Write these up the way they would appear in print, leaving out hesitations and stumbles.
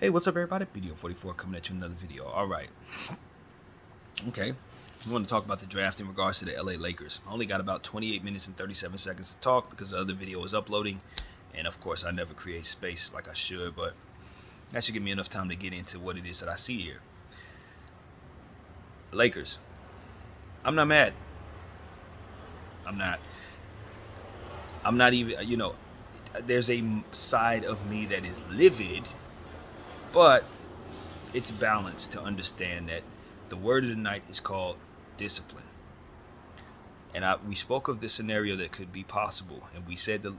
Hey, what's up, everybody? BDO 44 coming at you with another video. All right. Okay. We want to talk about the draft in regards to the LA Lakers. I only got about 28 minutes and 37 seconds to talk because the other video is uploading. And of course, I never create space like I should, but that should give me enough time to get into what it is that I see here. Lakers. I'm not mad. I'm not even, there's a side of me that is livid, but it's balanced to understand that the word of the night is called discipline. And we spoke of this scenario that could be possible, and we said that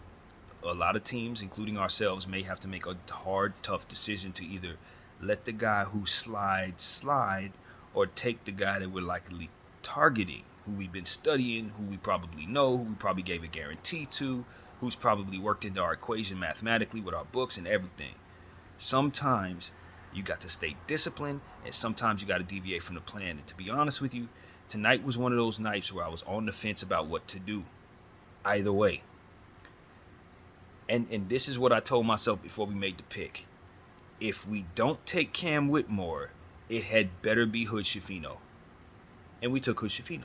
a lot of teams, including ourselves, may have to make a hard, tough decision to either let the guy who slides slide or take the guy that we're likely targeting, who we've been studying, who we probably know, who we probably gave a guarantee to, who's probably worked into our equation mathematically with our books and everything. Sometimes you got to stay disciplined, and sometimes you got to deviate from the plan. And to be honest with you, tonight was one of those nights where I was on the fence about what to do. Either way. And this is what I told myself before we made the pick. If we don't take Cam Whitmore, it had better be Hood Schifino. And we took Hood Schifino.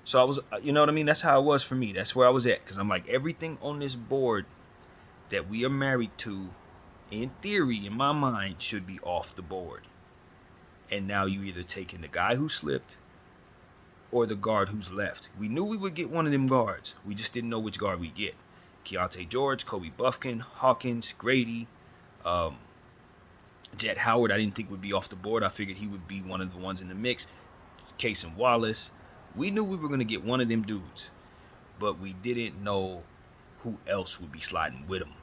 So I was, you know what I mean? That's how it was for me. That's where I was at. Because I'm like, everything on this board that we are married to, in theory, in my mind, should be off the board. And now you either taking the guy who slipped or the guard who's left. We knew we would get one of them guards. We just didn't know which guard we'd get. Keontae George, Kobe Buffkin, Hawkins, Grady, Jet Howard, I didn't think would be off the board. I figured he would be one of the ones in the mix. Cason Wallace. We knew we were going to get one of them dudes. But we didn't know who else would be sliding with him.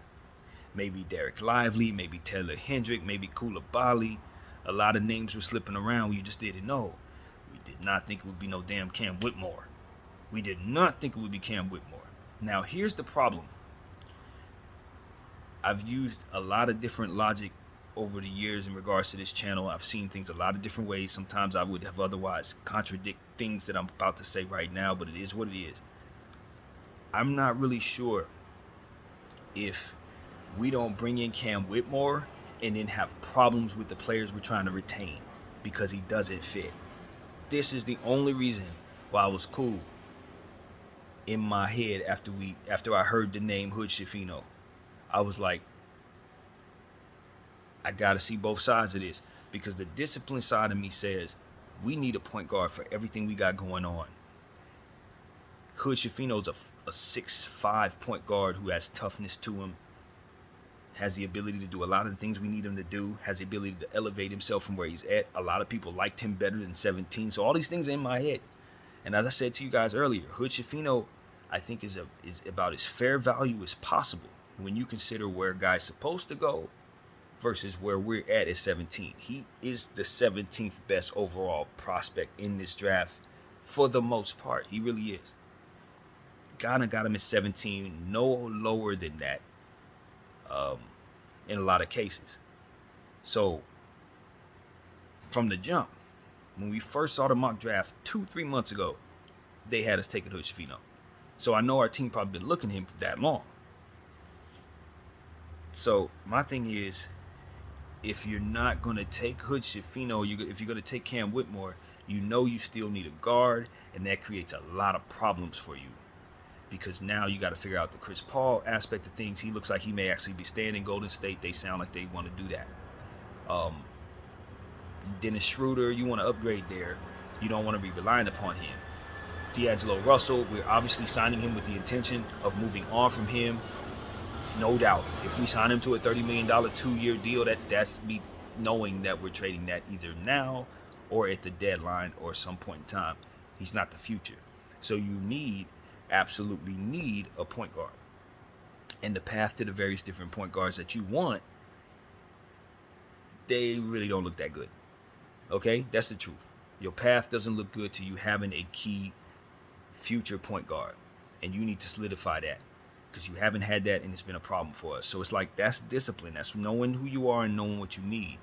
Maybe Derek Lively, maybe Taylor Hendrick, maybe Koulibaly. A lot of names were slipping around. We just didn't know. We did not think it would be no damn Cam Whitmore. We did not think it would be Cam Whitmore. Now, here's the problem. I've used a lot of different logic over the years in regards to this channel. I've seen things a lot of different ways. Sometimes I would have otherwise contradict things that I'm about to say right now, but it is what it is. I'm not really sure if we don't bring in Cam Whitmore and then have problems with the players we're trying to retain because he doesn't fit. This is the only reason why I was cool in my head after I heard the name Hood Schifino. I was like, I gotta see both sides of this, because the discipline side of me says we need a point guard for everything we got going on. Hood Schifino's a 6'5" point guard who has toughness to him, has the ability to do a lot of the things we need him to do, has the ability to elevate himself from where he's at. A lot of people liked him better than 17. So all these things are in my head. And as I said to you guys earlier, Hood Schifino, I think, is about as fair value as possible when you consider where a guy's supposed to go versus where we're at 17. He is the 17th best overall prospect in this draft for the most part. He really is. Ghana got him at 17, no lower than that. In a lot of cases. So, from the jump, when we first saw the mock draft 2-3 months ago, they had us taking Hood Schifino. So I know our team probably been looking at him for that long. So my thing is, if you're not going to take Hood Schifino, if you're going to take Cam Whitmore, you know you still need a guard, and that creates a lot of problems for you. Because now you got to figure out the Chris Paul aspect of things. He looks like he may actually be staying in Golden State. They sound like they want to do that. Dennis Schroeder, you want to upgrade there. You don't want to be relying upon him. D'Angelo Russell, we're obviously signing him with the intention of moving on from him. No doubt. If we sign him to a $30 million 2-year deal, that's me knowing that we're trading that either now or at the deadline or some point in time. He's not the future. So you absolutely need a point guard. And the path to the various different point guards that you want, they really don't look that good. Okay? That's the truth. Your path doesn't look good to you having a key future point guard. And you need to solidify that, because you haven't had that, and it's been a problem for us. So it's like, that's discipline. That's knowing who you are and knowing what you need.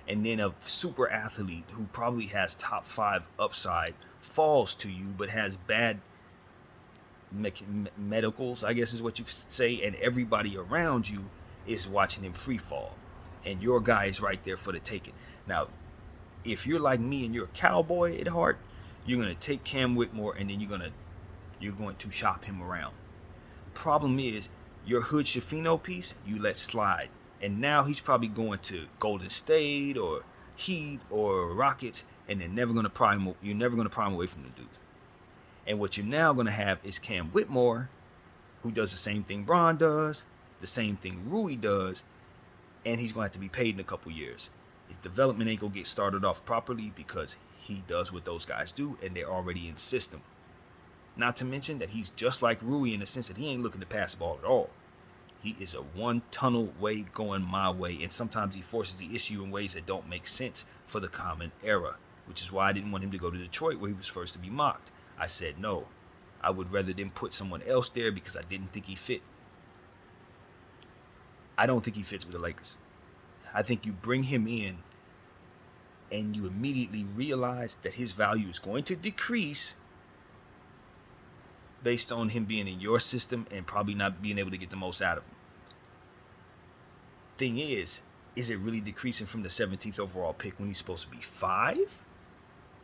And then a super athlete who probably has top 5 upside falls to you but has bad medicals, I guess is what you could say, and everybody around you is watching him free fall. and your guy is right there for the taking. Now, if you're like me and you're a cowboy at heart, you're gonna take Cam Whitmore and then you're going to shop him around. Problem is, your Hood Schifino piece you let slide, and now he's probably going to Golden State or Heat or Rockets, and you're never gonna pry him away from the dudes. And what you're now gonna have is Cam Whitmore, who does the same thing Bron does, the same thing Rui does, and he's gonna have to be paid in a couple years. His development ain't gonna get started off properly because he does what those guys do, and they're already in system. Not to mention that he's just like Rui in the sense that he ain't looking to pass the ball at all. He is a one tunnel way going my way, and sometimes he forces the issue in ways that don't make sense for the common era, which is why I didn't want him to go to Detroit where he was first to be mocked. I said no. I would rather them put someone else there because I didn't think he fit. I don't think he fits with the Lakers. I think you bring him in and you immediately realize that his value is going to decrease based on him being in your system and probably not being able to get the most out of him. Thing is it really decreasing from the 17th overall pick when he's supposed to be 5?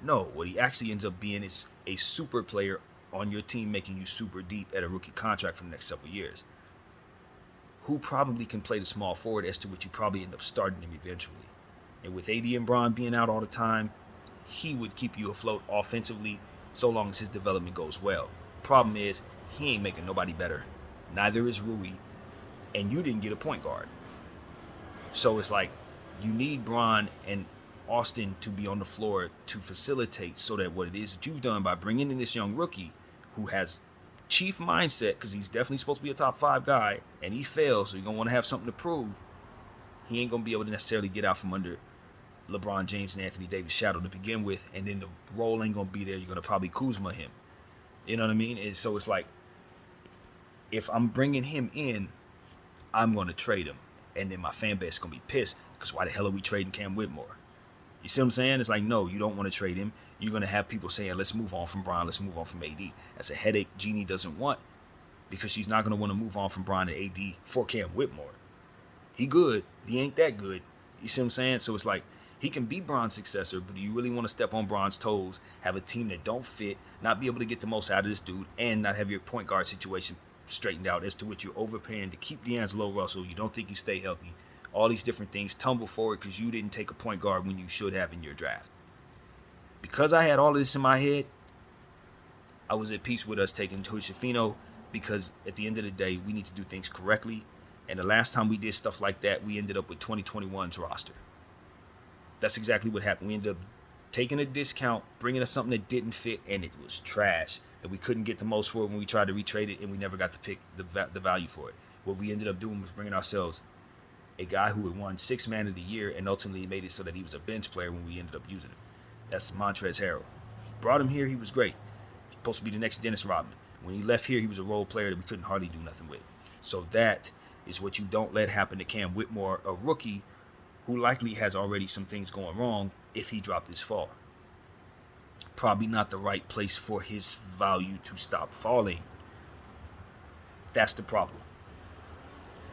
No, what he actually ends up being is a super player on your team, making you super deep at a rookie contract for the next several years, who probably can play the small forward, as to which you probably end up starting him eventually. And with AD and Bron being out all the time, he would keep you afloat offensively so long as his development goes well. Problem is, he ain't making nobody better. Neither is Rui, and you didn't get a point guard. So it's like you need Bron and Austin to be on the floor to facilitate, so that what it is that you've done by bringing in this young rookie who has chief mindset, because he's definitely supposed to be a top 5 guy, and he fails, so you're going to want to have something to prove. He ain't going to be able to necessarily get out from under LeBron James and Anthony Davis' shadow to begin with, and then the role ain't going to be there. You're going to probably Kuzma him. You know what I mean? And so it's like, if I'm bringing him in, I'm going to trade him. And then my fan base is going to be pissed, because why the hell are we trading Cam Whitmore? You see what I'm saying? It's like, no, you don't want to trade him. You're going to have people saying, let's move on from Bron, let's move on from AD. That's a headache Jeannie doesn't want, because she's not going to want to move on from Bron and AD for Cam Whitmore. He good. He ain't that good. You see what I'm saying? So it's like, he can be Bron's successor, but do you really want to step on Bron's toes, have a team that don't fit, not be able to get the most out of this dude, and not have your point guard situation straightened out, as to which you're overpaying to keep D'Angelo Russell? You don't think he stay healthy. All these different things tumble forward because you didn't take a point guard when you should have in your draft. Because I had all of this in my head, I was at peace with us taking Hood Schifino, because at the end of the day, we need to do things correctly. And the last time we did stuff like that, we ended up with 2021's roster. That's exactly what happened. We ended up taking a discount, bringing us something that didn't fit, and it was trash. And we couldn't get the most for it when we tried to retrade it, and we never got to pick the value for it. What we ended up doing was bringing ourselves a guy who had won 6th Man of the Year and ultimately made it so that he was a bench player when we ended up using him. That's Montrezl Harrell. Brought him here, he was great. He's supposed to be the next Dennis Rodman. When he left here, he was a role player that we couldn't hardly do nothing with. So that is what you don't let happen to Cam Whitmore, a rookie who likely has already some things going wrong if he dropped this fall. Probably not the right place for his value to stop falling. That's the problem.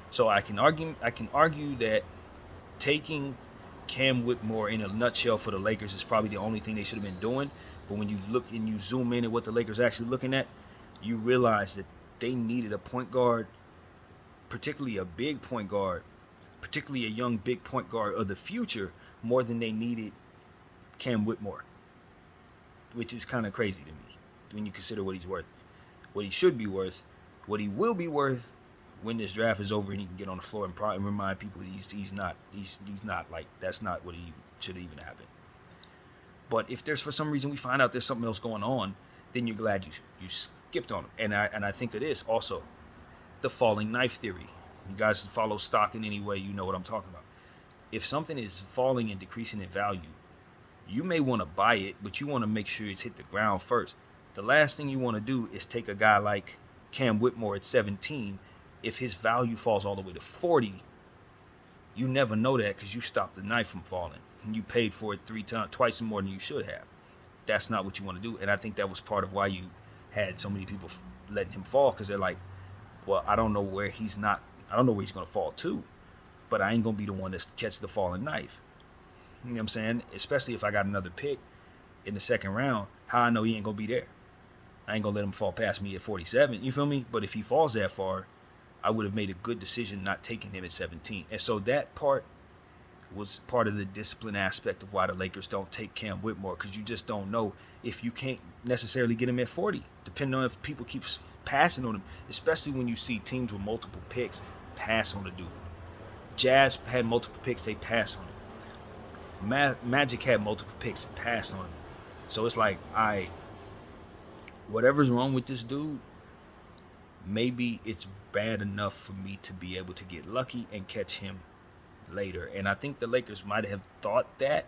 So I can argue that taking Cam Whitmore in a nutshell for the Lakers is probably the only thing they should have been doing. But when you look and you zoom in at what the Lakers are actually looking at, you realize that they needed a point guard, particularly a big point guard, particularly a young big point guard of the future, more than they needed Cam Whitmore, which is kind of crazy to me when you consider what he's worth, what he should be worth, what he will be worth when this draft is over and he can get on the floor and probably remind people he's not like, that's not what he should have even happened. But if there's for some reason we find out there's something else going on, then you're glad you skipped on him. And I think it is also the falling knife theory. You guys follow stock in any way, you know what I'm talking about. If something is falling and decreasing in value, you may want to buy it, but you want to make sure it's hit the ground first. The last thing you want to do is take a guy like Cam Whitmore at 17. If his value falls all the way to 40, you never know that because you stopped the knife from falling. And you paid for it twice more than you should have. That's not what you want to do. And I think that was part of why you had so many people letting him fall, because they're like, well, I don't know where he's going to fall to. but I ain't gonna be the one that catches the falling knife. You know what I'm saying? Especially if I got another pick in the second round, how I know he ain't gonna be there? I ain't gonna let him fall past me at 47. You feel me? But if he falls that far, I would have made a good decision not taking him at 17. And so that part was part of the discipline aspect of why the Lakers don't take Cam Whitmore, because you just don't know if you can't necessarily get him at 40, depending on if people keep passing on him, especially when you see teams with multiple picks pass on the dude. Jazz had multiple picks, they passed on him. Magic had multiple picks and passed on him. So it's like, whatever's wrong with this dude, maybe it's bad enough for me to be able to get lucky and catch him later. And I think the Lakers might have thought that,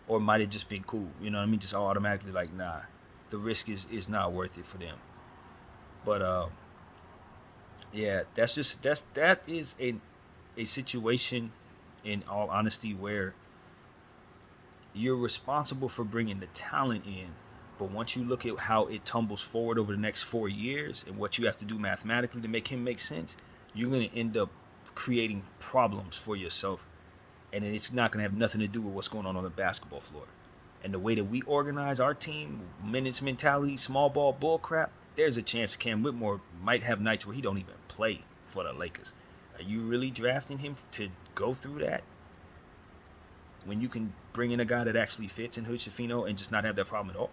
or might have just been cool. You know what I mean? Just automatically like, nah, the risk is not worth it for them. But yeah, that is a situation, in all honesty, where you're responsible for bringing the talent in, but once you look at how it tumbles forward over the next 4 years and what you have to do mathematically to make him make sense, you're going to end up creating problems for yourself, and it's not going to have nothing to do with what's going on the basketball floor. And the way that we organize our team, minutes mentality, small ball bull crap, there's a chance Cam Whitmore might have nights where he don't even play for the Lakers. Are you really drafting him to go through that when you can bring in a guy that actually fits in Hood-Schifino and just not have that problem at all?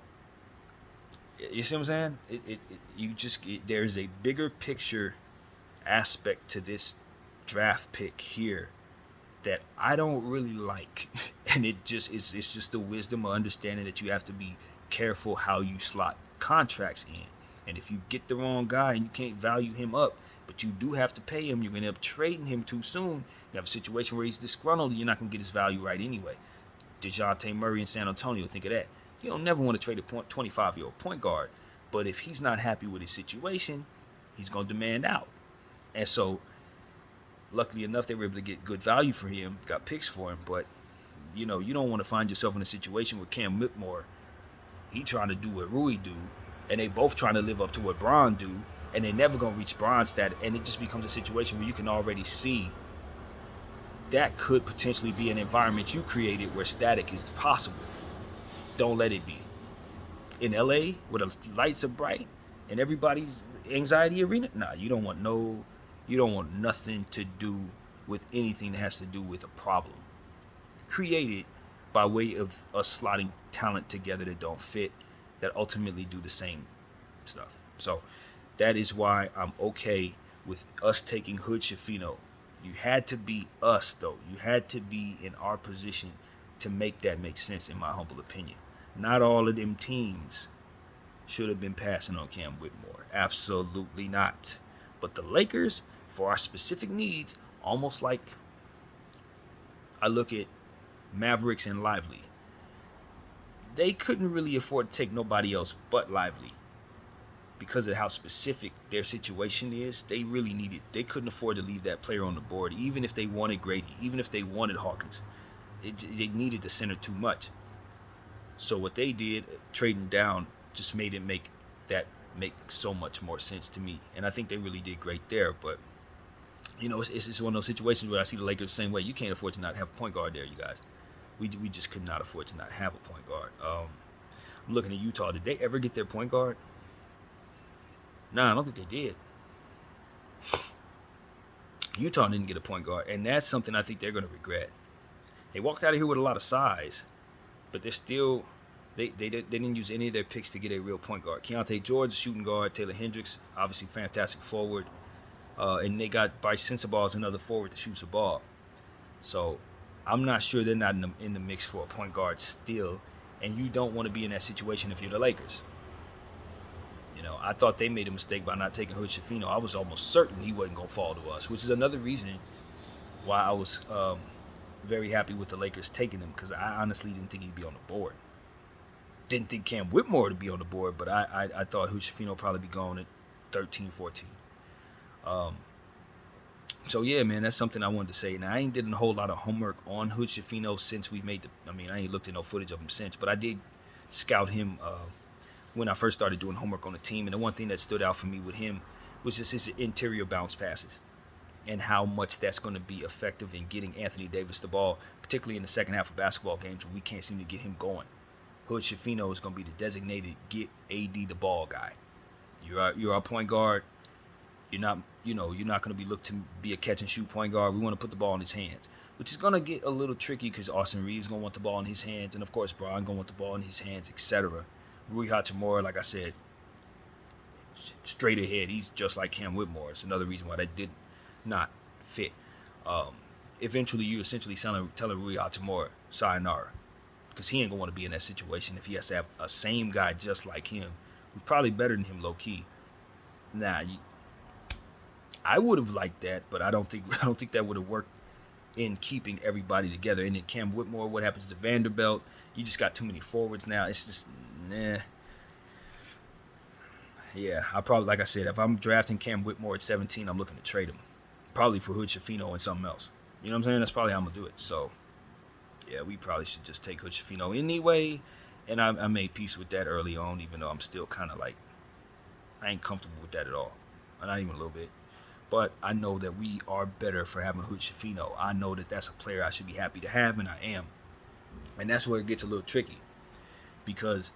You see what I'm saying? There's a bigger picture aspect to this draft pick here that I don't really like, and it's just the wisdom of understanding that you have to be careful how you slot contracts in. And if you get the wrong guy and you can't value him up, but you do have to pay him, you're going to end up trading him too soon. You have a situation where he's disgruntled and you're not going to get his value right anyway. DeJounte Murray in San Antonio, think of that. You don't never want to trade a 25-year-old point guard, but if he's not happy with his situation, he's going to demand out. And so, luckily enough, they were able to get good value for him, got picks for him, but you don't want to find yourself in a situation with Cam Whitmore. He trying to do what Rui do, and they both trying to live up to what Bron do, and they never going to reach Bron's stat, and it just becomes a situation where you can already see that could potentially be an environment you created where static is possible. Don't let it be. In LA, where the lights are bright and everybody's anxiety arena, nah, you don't want nothing to do with anything that has to do with a problem created by way of us slotting talent together that don't fit, that ultimately do the same stuff. So that is why I'm okay with us taking Hood-Schifino. You had to be us, though. You had to be in our position to make that make sense, in my humble opinion. Not all of them teams should have been passing on Cam Whitmore. Absolutely not. But the Lakers, for our specific needs, almost like I look at Mavericks and Lively, they couldn't really afford to take nobody else but Lively. Because of how specific their situation is, they couldn't afford to leave that player on the board, even if they wanted Grady, even if they wanted Hawkins. They needed the center too much. So what they did, trading down, just made it make so much more sense to me. And I think they really did great there. But, it's just one of those situations where I see the Lakers the same way. You can't afford to not have a point guard there, you guys. We just could not afford to not have a point guard. I'm looking at Utah. Did they ever get their point guard? No, I don't think they did. Utah didn't get a point guard, and that's something I think they're going to regret. They walked out of here with a lot of size, but they're still they didn't use any of their picks to get a real point guard. Keontae George, shooting guard. Taylor Hendricks, obviously fantastic forward. And they got Bryce Sensabaugh as another forward that shoots the ball. So I'm not sure they're not in the mix for a point guard still, and you don't want to be in that situation if you're the Lakers. I thought they made a mistake by not taking Hood-Schifino. I was almost certain he wasn't going to fall to us, which is another reason why I was very happy with the Lakers taking him, because I honestly didn't think he'd be on the board. Didn't think Cam Whitmore to be on the board, but I thought Hood-Schifino would probably be going at 13, 14. So, yeah, man, that's something I wanted to say. Now, I ain't did a whole lot of homework on Hood-Schifino since we made I ain't looked at no footage of him since, but I did scout him when I first started doing homework on the team. And the one thing that stood out for me with him was just his interior bounce passes. and how much that's going to be effective in getting Anthony Davis the ball, particularly in the second half of basketball games when we can't seem to get him going. Hood Schifino is going to be the designated get AD the ball guy. You're our point guard. You're not going to be looked to be a catch and shoot point guard. We want to put the ball in his hands, which is going to get a little tricky because Austin Reeves going to want the ball in his hands, and of course Bron going to want the ball in his hands, etc. Rui Hachimura, like I said, straight ahead. He's just like Cam Whitmore. It's another reason why that did not fit. Eventually, you essentially telling Rui Hachimura sayonara, because he ain't gonna want to be in that situation if he has to have a same guy just like him, who's probably better than him low key. I would have liked that, but I don't think that would have worked in keeping everybody together. And then Cam Whitmore, what happens to Vanderbilt? You just got too many forwards now. It's just Yeah, I probably, like I said, if I'm drafting Cam Whitmore at 17, I'm looking to trade him, probably for Hood Schifino and something else. You know what I'm saying? That's probably how I'm gonna do it. So yeah, we probably should just take Hood Schifino anyway. And I made peace with that early on, even though I'm still kind of like, I ain't comfortable with that at all. Not even a little bit. But I know that we are better for having Hood Schifino. I know that that's a player I should be happy to have, and I am. And that's where it gets a little tricky. Because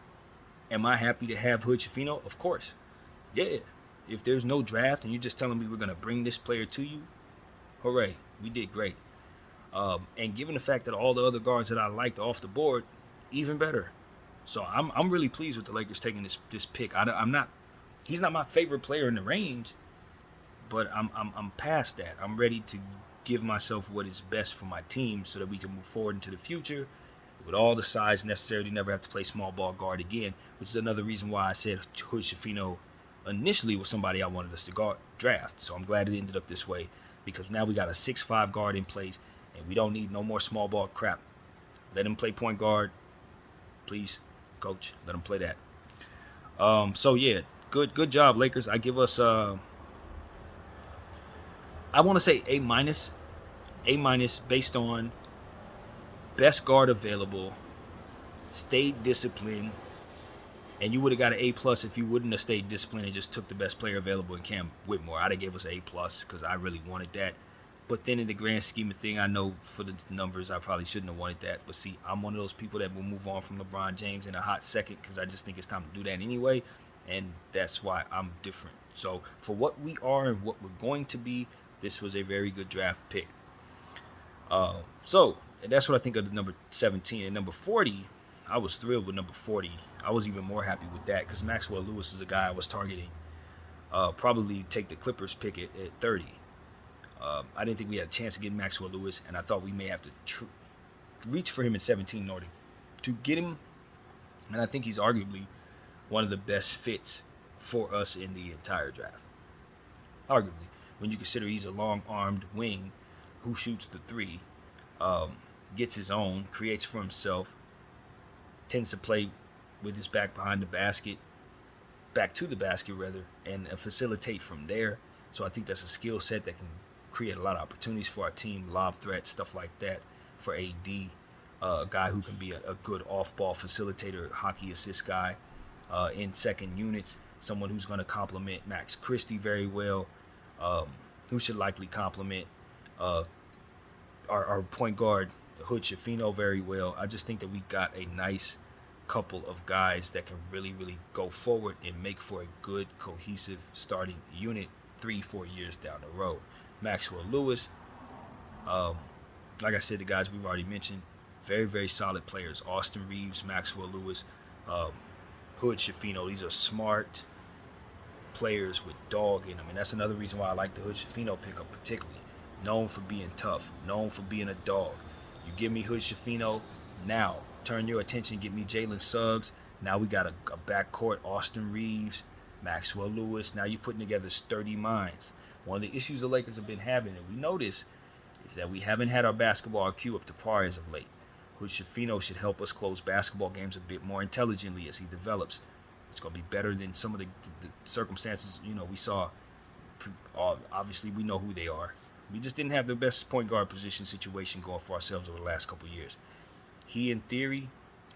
am I happy to have Hood Schifino? Of course. Yeah. If there's no draft and you're just telling me we're going to bring this player to you, hooray. We did great. And given the fact that all the other guards that I liked off the board, even better. So I'm really pleased with the Lakers taking this pick. He's not my favorite player in the range, but I'm past that. I'm ready to give myself what is best for my team so that we can move forward into the future with all the size necessary to never have to play small ball guard again, which is another reason why I said Hood Schifino initially was somebody I wanted us to draft. So I'm glad it ended up this way, because now we got a 6'5" guard in place, and we don't need no more small ball crap. Let him play point guard. Please, coach, let him play that. So yeah, good job, Lakers. I give us I want to say A minus based on best guard available, stayed disciplined, and you would have got an A plus if you wouldn't have stayed disciplined and just took the best player available in Cam Whitmore. I'd have gave us an A plus because I really wanted that. But then in the grand scheme of thing, I know for the numbers, I probably shouldn't have wanted that. But see, I'm one of those people that will move on from LeBron James in a hot second because I just think it's time to do that anyway. And that's why I'm different. So for what we are and what we're going to be, this was a very good draft pick. So that's what I think of the number 17. And number 40, I was thrilled with number 40. I was even more happy with that because Maxwell Lewis is a guy I was targeting. Probably take the Clippers pick at 30. I didn't think we had a chance to get Maxwell Lewis, and I thought we may have to reach for him at 17 in order to get him. And I think he's arguably one of the best fits for us in the entire draft. Arguably, when you consider he's a long-armed wing who shoots the three, gets his own, creates for himself, tends to play with his back behind the basket, back to the basket rather, and facilitate from there. So I think that's a skill set that can create a lot of opportunities for our team, lob threat, stuff like that for AD. A guy who can be a good off-ball facilitator, hockey assist guy in second units, someone who's going to complement Max Christie very well, who should likely complement our point guard, Hood Schifino, very well. I just think that we got a nice couple of guys that can really, really go forward and make for a good, cohesive starting unit 3-4 years down the road. Maxwell Lewis, like I said, the guys we've already mentioned, very, very solid players. Austin Reeves, Maxwell Lewis, Hood Schifino. These are smart players with dog in them, and that's another reason why I like the Hood Schifino pickup particularly. Known for being tough, known for being a dog. You give me Hood Schifino, now turn your attention, get me Jalen Suggs. Now we got a backcourt, Austin Reeves, Maxwell Lewis. Now you're putting together sturdy minds. One of the issues the Lakers have been having, and we know this, is that we haven't had our basketball IQ up to par as of late. Hood Schifino should help us close basketball games a bit more intelligently as he develops. It's going to be better than some of the circumstances, we saw. Obviously, we know who they are. We just didn't have the best point guard position situation going for ourselves over the last couple of years. He, in theory,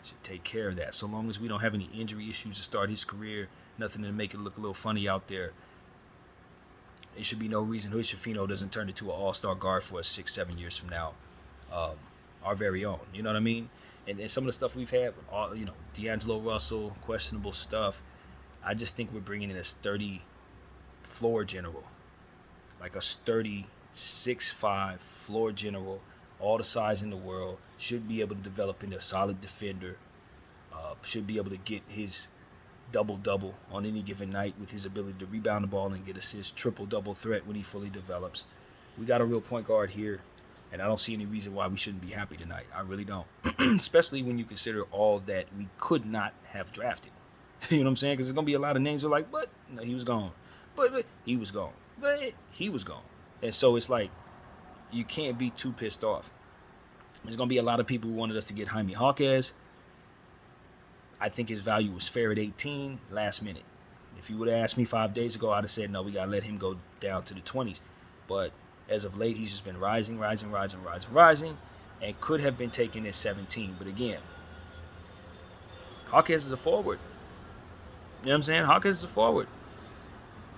should take care of that. So long as we don't have any injury issues to start his career, nothing to make it look a little funny out there, It should be no reason Hood Schifino doesn't turn into an all-star guard for us 6, 7 years from now. Our very own. You know what I mean? And some of the stuff we've had, with all D'Angelo Russell, questionable stuff. I just think we're bringing in a sturdy floor general, like a sturdy 6'5" floor general, all the size in the world. Should be able to develop into a solid defender. Should be able to get his double-double on any given night with his ability to rebound the ball and get assists, triple-double threat when he fully develops. We got a real point guard here, and I don't see any reason why we shouldn't be happy tonight. I really don't, especially when you consider all that we could not have drafted. You know what I'm saying? Because there's going to be a lot of names that are like, but no, he was gone. But he was gone. But he was gone. And so it's like, you can't be too pissed off. There's going to be a lot of people who wanted us to get Jaime Jaquez. I think his value was fair at 18 last minute. If you would have asked me 5 days ago, I'd have said, no, we got to let him go down to the 20s. But as of late, he's just been rising, and could have been taken at 17. But again, Jaquez is a forward. You know what I'm saying? Jaquez is a forward.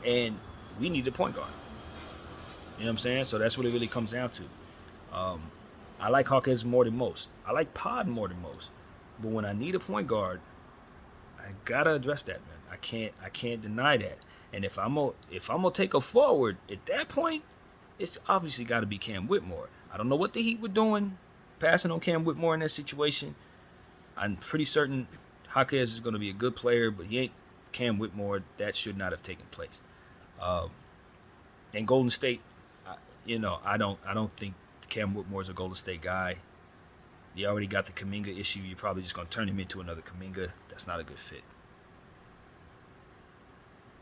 And we need a point guard. You know what I'm saying? So that's what it really comes down to. I like Jaquez more than most. I like Pod more than most. But when I need a point guard, I gotta address that, man. I can't deny that. And if I'm gonna take a forward at that point, it's obviously got to be Cam Whitmore. I don't know what the Heat were doing, passing on Cam Whitmore in that situation. I'm pretty certain Jaquez is going to be a good player, but he ain't Cam Whitmore. That should not have taken place. And Golden State, I don't think Cam Whitmore is a Golden State guy. You already got the Kuminga issue. You're probably just going to turn him into another Kuminga. That's not a good fit.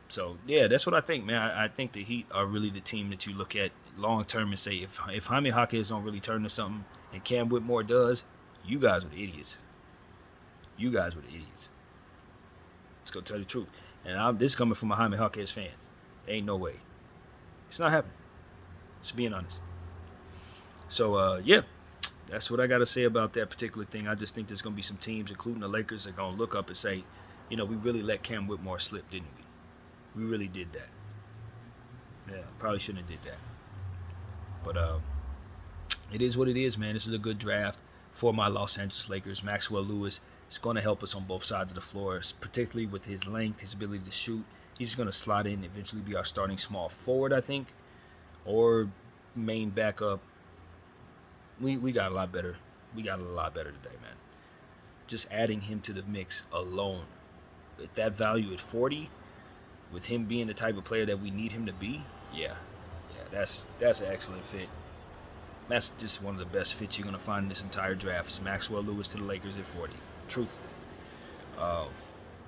So, yeah, that's what I think, man. I think the Heat are really the team that you look at long-term and say, if Jaime Jaquez don't really turn to something and Cam Whitmore does, you guys are the idiots. You guys were the idiots. Let's go tell the truth. And this is coming from a Jaime Jaquez fan. Ain't no way. It's not happening. Just being honest. So, yeah, that's what I got to say about that particular thing. I just think there's going to be some teams, including the Lakers, that are going to look up and say, we really let Cam Whitmore slip, didn't we? We really did that. Yeah, probably shouldn't have did that. But it is what it is, man. This is a good draft for my Los Angeles Lakers. Maxwell Lewis is going to help us on both sides of the floor, particularly with his length, his ability to shoot. He's going to slot in, eventually be our starting small forward, I think, or main backup. We got a lot better. We got a lot better today, man. Just adding him to the mix alone, at that value at 40. With him being the type of player that we need him to be, that's an excellent fit. That's just one of the best fits you're going to find in this entire draft. Is Maxwell Lewis to the Lakers at 40, truthfully.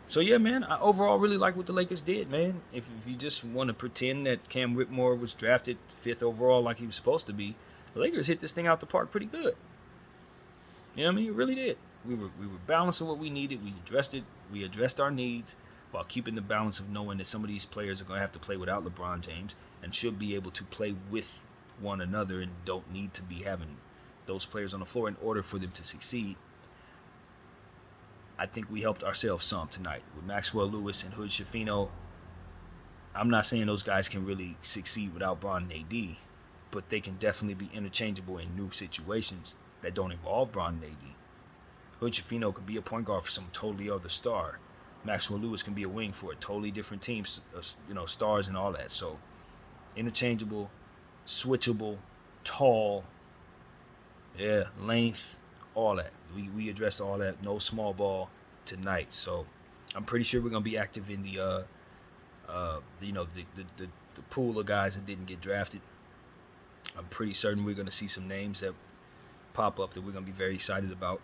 So, yeah, man, I overall really like what the Lakers did, man. If you just want to pretend that Cam Whitmore was drafted 5th overall like he was supposed to be, the Lakers hit this thing out the park pretty good. You know what I mean? It really did. We were balancing what we needed. We addressed it. We addressed our needs, while keeping the balance of knowing that some of these players are going to have to play without LeBron James and should be able to play with one another and don't need to be having those players on the floor in order for them to succeed. I think we helped ourselves some tonight with Maxwell Lewis and Hood Schifino. I'm not saying those guys can really succeed without Bron and AD, but they can definitely be interchangeable in new situations that don't involve Bron and AD. Hood Schifino could be a point guard for some totally other star. Maxwell Lewis can be a wing for a totally different team, stars and all that. So, interchangeable, switchable, tall, length, all that. We addressed all that. No small ball tonight. So, I'm pretty sure we're gonna be active in the pool of guys that didn't get drafted. I'm pretty certain we're gonna see some names that pop up that we're gonna be very excited about.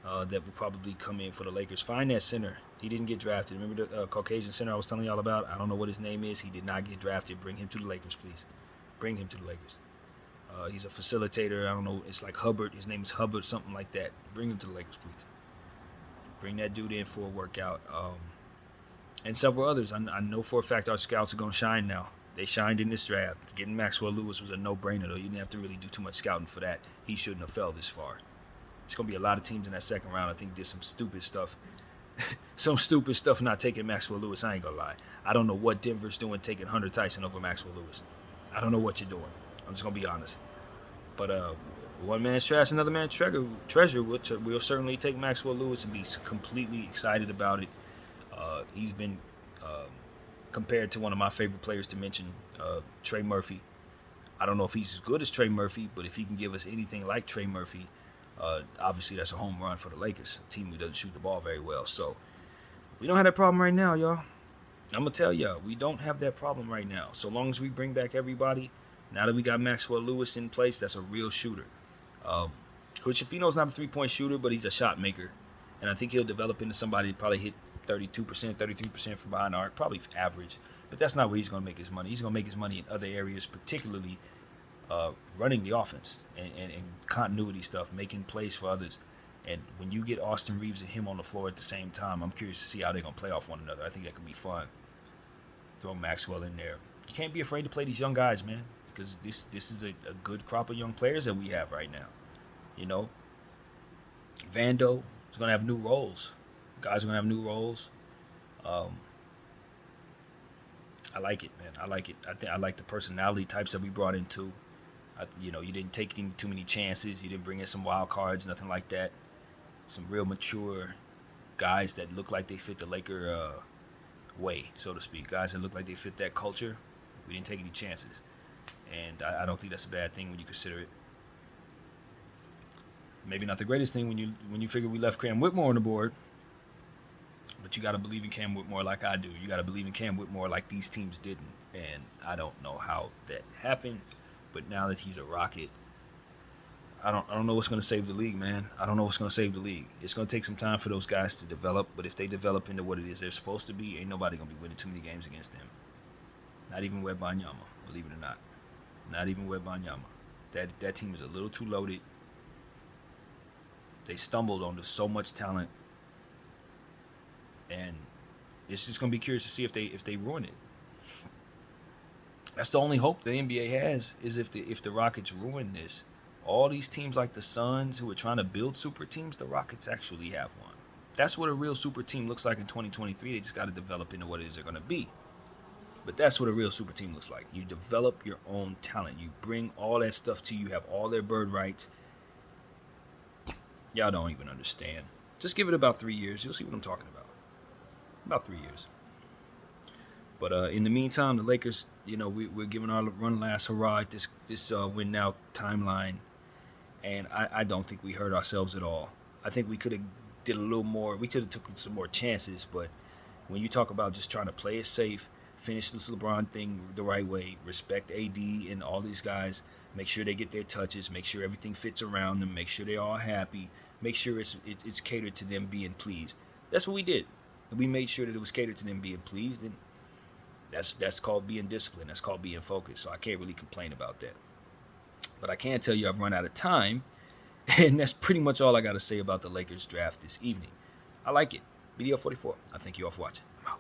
That will probably come in for the Lakers. Find that center. He didn't get drafted. Remember the Caucasian center I was telling y'all about? I don't know what his name is. He did not get drafted. Bring him to the Lakers, please. Bring him to the Lakers. He's a facilitator. I don't know. It's like Hubbard. His name is Hubbard, something like that. Bring him to the Lakers, please. Bring that dude in for a workout. And several others. I know for a fact our scouts are going to shine now. They shined in this draft. Getting Maxwell Lewis was a no-brainer, though. You didn't have to really do too much scouting for that. He shouldn't have fell this far. It's going to be a lot of teams in that second round, I think, did some stupid stuff. Some stupid stuff not taking Maxwell Lewis, I ain't going to lie. I don't know what Denver's doing taking Hunter Tyson over Maxwell Lewis. I don't know what you're doing. I'm just gonna be honest. But one man's trash, another man's treasure. We'll certainly take Maxwell Lewis and be completely excited about it. He's been compared to one of my favorite players to mention, Trey Murphy. I don't know if he's as good as Trey Murphy, but if he can give us anything like Trey Murphy, obviously that's a home run for the Lakers, a team who doesn't shoot the ball very well. So we don't have that problem right now, y'all. I'm going to tell y'all, we don't have that problem right now. So long as we bring back everybody, now that we got Maxwell Lewis in place, that's a real shooter. Hood-Schifino's not a three-point shooter, but he's a shot maker. And I think he'll develop into somebody that probably hit 32%, 33% from behind the arc, probably average. But that's not where he's going to make his money. He's going to make his money in other areas, particularly running the offense and continuity stuff, making plays for others. And when you get Austin Reeves and him on the floor at the same time, I'm curious to see how they're going to play off one another. I think that could be fun. Throw Maxwell in there. You can't be afraid to play these young guys, man, because this is a good crop of young players that we have right now. You know, Vando is going to have new roles. Guys are going to have new roles. I like it, man. I like it. I like the personality types that we brought in too. You didn't take too many chances. You didn't bring in some wild cards, nothing like that. Some real mature guys that look like they fit the Laker way, so to speak. Guys that look like they fit that culture. We didn't take any chances, and I don't think that's a bad thing when you consider it. Maybe not the greatest thing when you figure we left Cam Whitmore on the board. But you got to believe in Cam Whitmore like I do. You got to believe in Cam Whitmore like these teams didn't. And I don't know how that happened. But now that he's a Rocket, I don't know what's going to save the league, man. I don't know what's going to save the league. It's going to take some time for those guys to develop. But if they develop into what it is they're supposed to be, ain't nobody going to be winning too many games against them. Not even Wembanyama, believe it or not. Not even Wembanyama. That team is a little too loaded. They stumbled on so much talent. And it's just gonna be curious to see if they ruin it. That's the only hope the NBA has, is if the Rockets ruin this. All these teams like the Suns who are trying to build super teams, the Rockets actually have one. That's what a real super team looks like in 2023. They just got to develop into what it is they're gonna be. But that's what a real super team looks like. You develop your own talent. You bring all that stuff to you. You have all their bird rights. Y'all don't even understand. Just give it about 3 years. You'll see what I'm talking about. About 3 years. But in the meantime, the Lakers, we're giving our one last hurrah at this win now timeline, and I don't think we hurt ourselves at all. I think we could have did a little more. We could have took some more chances, but when you talk about just trying to play it safe, finish this LeBron thing the right way, respect AD and all these guys, make sure they get their touches, make sure everything fits around them, make sure they're all happy, make sure it's catered to them being pleased. That's what we did. We made sure that it was catered to them being pleased, and that's called being disciplined. That's called being focused. So I can't really complain about that. But I can tell you I've run out of time, and that's pretty much all I got to say about the Lakers draft this evening. I like it. BDL 44. I thank you all for watching. I'm out.